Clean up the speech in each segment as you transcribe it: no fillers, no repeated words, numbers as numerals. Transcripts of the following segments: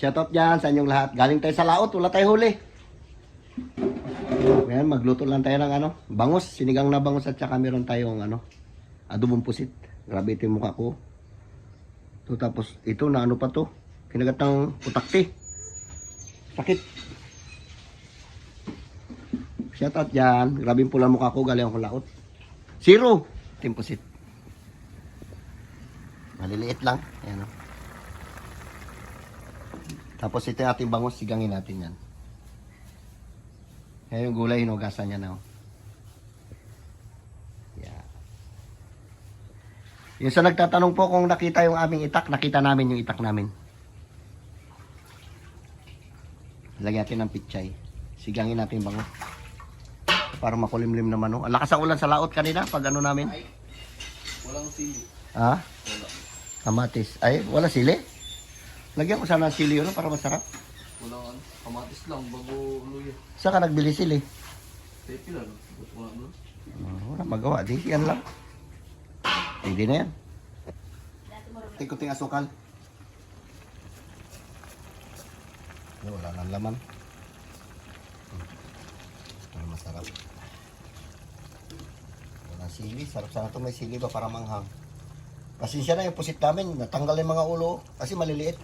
Shoutout dyan sa inyong lahat. Galing tayo sa laot, wala tayo huli. Ngayon, magluto lang tayo ng bangus, sinigang na bangus at saka meron tayong adobong pusit. Grabe ito yung mukha ko. So, tapos ito na pa to? Kinagat ng putakti. Sakit. Shoutout dyan. Grabe yung pula mukha ko, galing akong laot. Zero. Ito yung pusit. Maliliit lang. Ayan o. Tapos ito yung ating bangus, sigangin natin yan. Ngayon yung gulay, hinugasan niya na. Yeah. Yung sa nagtatanong po kung nakita yung aming itak, nakita namin yung itak namin. Lagyan natin ng pichay. Sigangin natin yung bangus. Para makulimlim naman. Ang lakas ang ulan sa laot kanina, pag namin. Ay, walang sili. Ha? Wala. Kamatis. Ay, wala sili? Lagyan ko sana ng sili yun para masarap. Walang kamatis lang, bago luya. Saan ka nagbili sili? Tepi lang. Gusto ko na. Wala magawa. Di, yan lang. Hindi na yan. Tikuting asukal. Wala nang laman. Ay, masarap. Wala sili. Sarap sana ito may sili ba para manghang. Pasensya na yung pusit namin. Natanggal yung mga ulo kasi maliliit.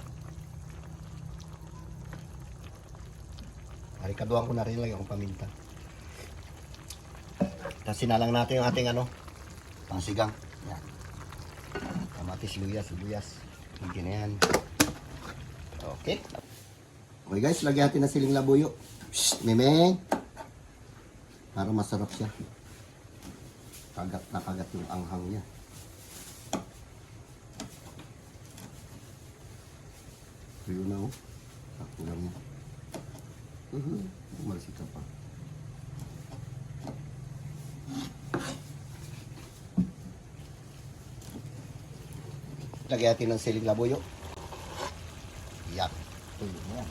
Harikaduhan ko na rin lang yung paminta. Tapos sinalang natin yung ating pangsigang. Yan. Kamatis, sibuyas. Hindi na yan. Okay. Okay guys, lagyan natin ng siling labuyo. Shhh, memeng. Para masarap siya. Kagat na kagat yung anghang niya. Tuyo na oh. Sakto lang yan. Umalsik ka pa. Lagyan natin ng siling labuyo. Yak. Tuyo na yan.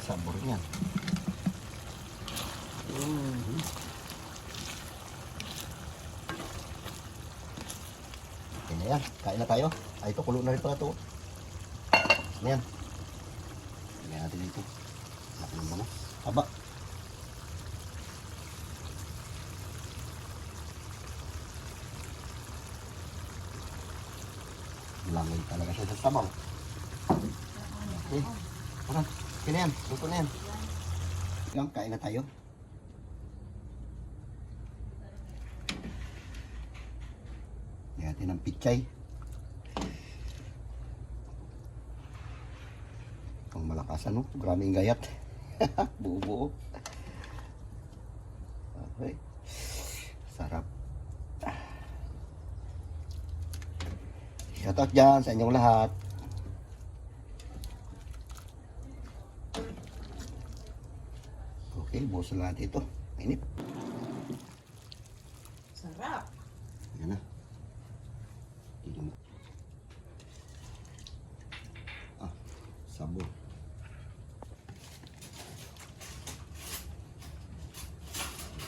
Sabor niyan. Okay na yan. Kain na tayo. Ay, ito. Kulo na rin pala ito. Ayan. Lagyan natin dito. Natin yung bangus. Haba. Langoy talaga siya sa sabaw. Okay. Tara. Okay na yan. Luto na yan. Yan. Kain na tayo. Lagyan natin ng pichay. Ang malakas grabe yung gayat. Buo-buo. Okay. Sarap. Shoutout dyan sa inyong lahat. Okay, buhos na natin ito. Mainit. Sarap. Yan na. Sabon.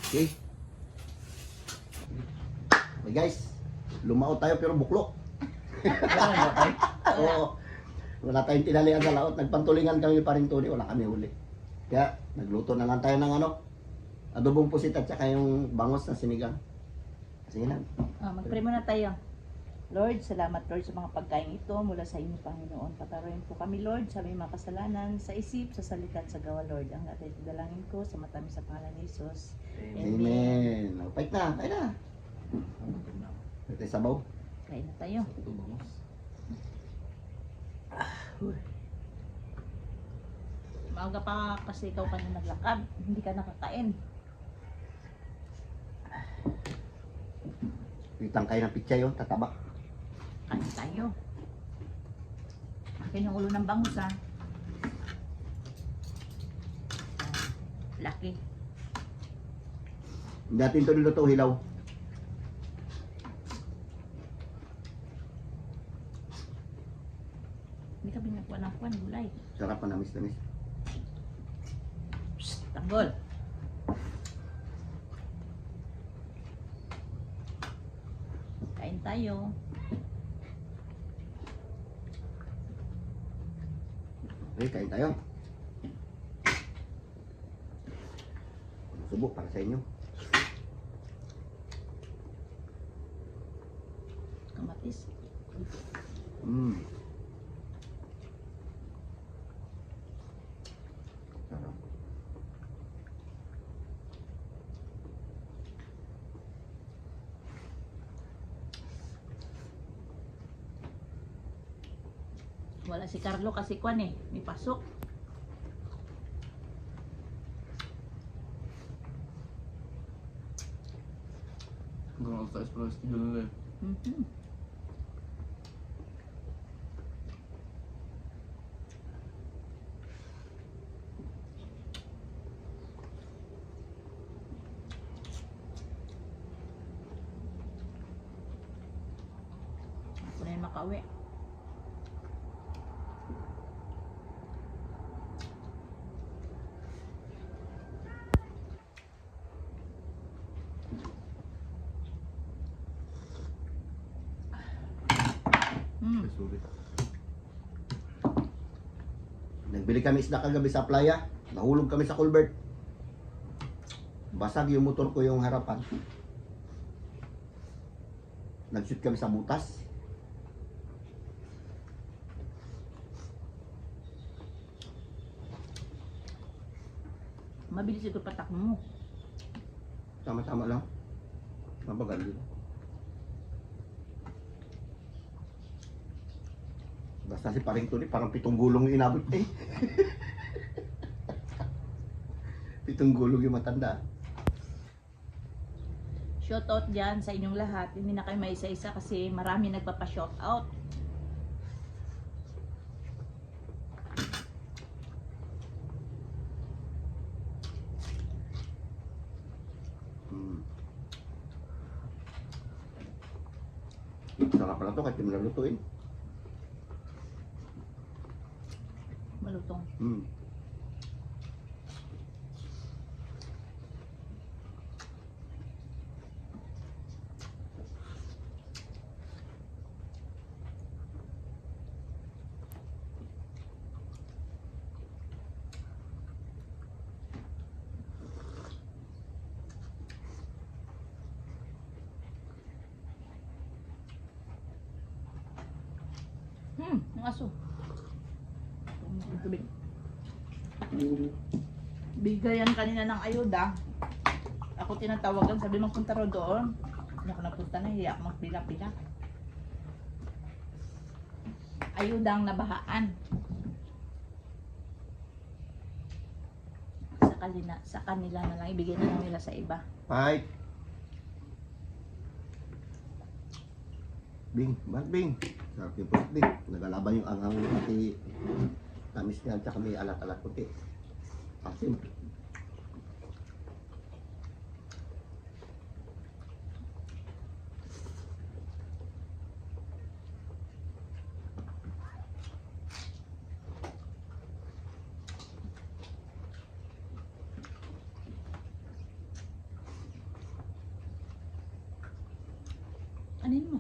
Okay. Okay guys, lumaot tayo pero buklok. Oo. Wala tayong tinalian sa laot. Nagpantulingan kami pa rin Tony, wala kami huli. Kaya nagluto na lang tayo ng adobong pusit at saka yung bangos na sinigang. Sige na. Mag-pray muna tayo. Lord, salamat Lord sa mga pagkain ito mula sa inyo Panginoon. Pataruin po kami Lord sa aming mga kasalanan, sa isip, sa salita at sa gawa Lord. Ang lahat ay dalangin ko sa matamis sa pangalan ni Jesus. Amen. Pait na, kain na. Ito yung sabaw. Kain na tayo. Ito bangus. Maaga pa kasi ikaw pa na naglakad. Hindi ka nakakain. Itang kain ng pichay tataba. Kain tayo. Akin yung ulo ng bangus ha. Laki. Hindi natin ito niluto hilaw. Hindi ka binagwa ng kwan, gulay. Sarap pa namis-namis. Psst, tanggol. Kain tayo. Okay, kain tayo. Subo para sa inyo. Kamatis. Sarap. Wala si Carlo kasi kwan eh. May pasok. Hanggang alas 6 pala studio nila eh. Mhm. Ako na yung makauwi. Ay, sorry. Nagbili kami isda kagabi sa playa. Nahulog kami sa culvert. Basag yung motor ko yung harapan. Nag-shoot kami sa butas. Mabilis ito patak mo. Tama-tama lang. Mabagal yun. Basta si paring Tony, parang 7 gulong yung inabot eh. 7 gulong yung matanda. Shoutout dyan sa inyong lahat. Hindi na kayo maisa-isa kasi marami nagpapa-shoutout. Sarap pala to kahit hindi mo nalutuin. Malutong. Ang aso. Ang tubig. Bigayan kanina ng ayuda. Ako tinatawagan, sabi magpunta ro doon. Hindi ako napunta na, hiya ako magpila-pila. Ayuda ang nabahaan. Sa kanila na lang, ibigay na lang nila sa iba. Fight! Bing, bang Bing. Sarap yung puti, Bing. Nagalaban yung anghang ni pati tamis niya, tsaka may alat-alat puti. Asim. Anin mo?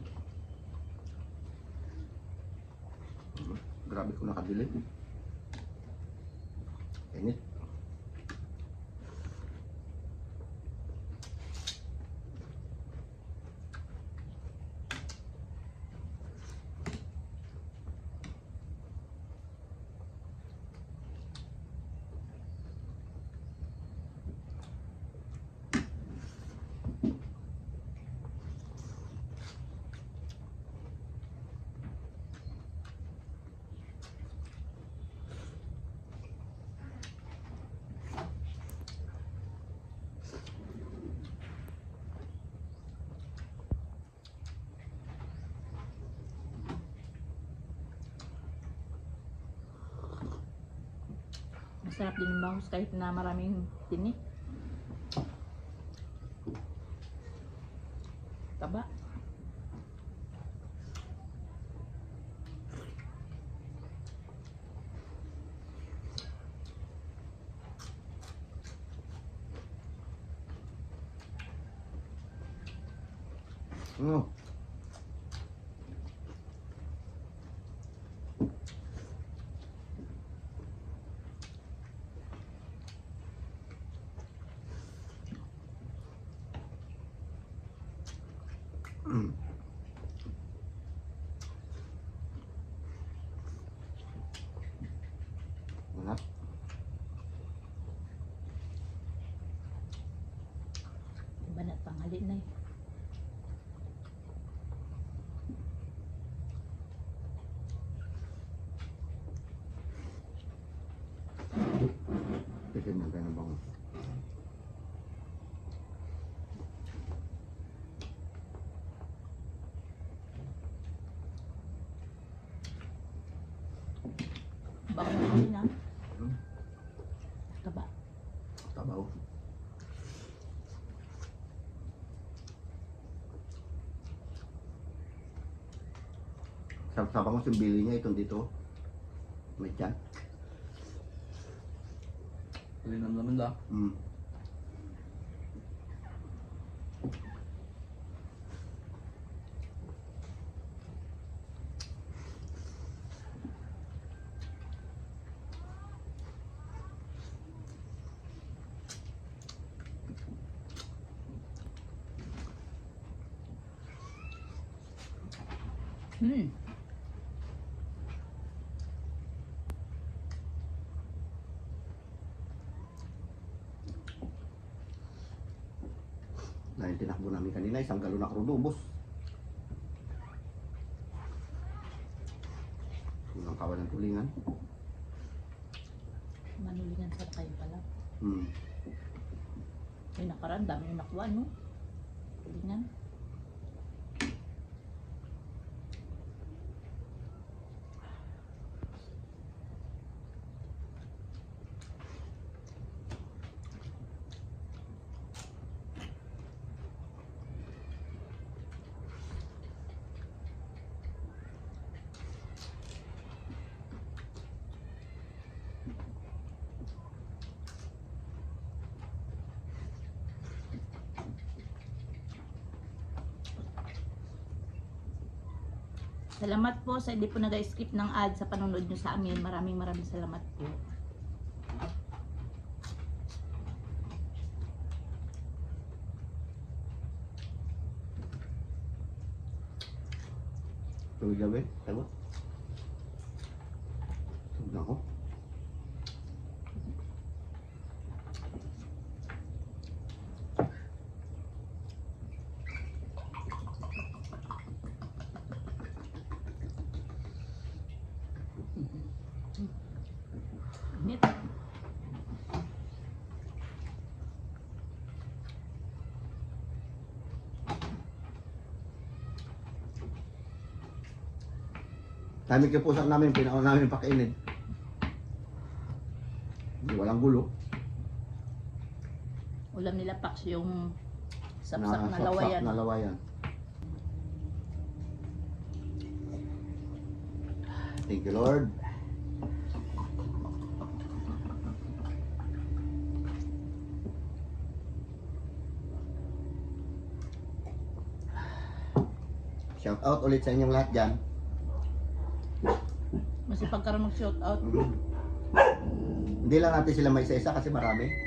Grabe ko nakabili. Init. Masarap din yung bangus kahit na maraming tinik. Taba. Oh. Sarap. Iba na tanghali na eh. Tikim na tayo ng bango. Baka na na. Taba. Tabaw. Sarap-sarap ko yung bili niya itong dito. May tiyan. Kalinam naman da. Mm. Hmm. Na yung tinakbo namin kanina, isang galon na crudo, ubos. Unang kawan ng tulingan. Manulingan sa kayo pala. Hmm. May nakaraan, dami yung nakuha, no? Tulingan. Salamat po sa hindi po nag-skip ng ad sa panonood nyo sa amin. Maraming salamat po. Tuwid gabi, tayo. Tuwid na ako. Init. Dami kayo pusak namin, pinaon namin pakainin. Hindi, walang gulo. Ulam nila Pax yung sapsak na sapsak lawayan. na lawayan. Thank you, Lord. Shout out ulit sa inyong lahat dyan. Masipag ka rin mag-shout out. Hindi lang natin sila may isa-isa kasi marami.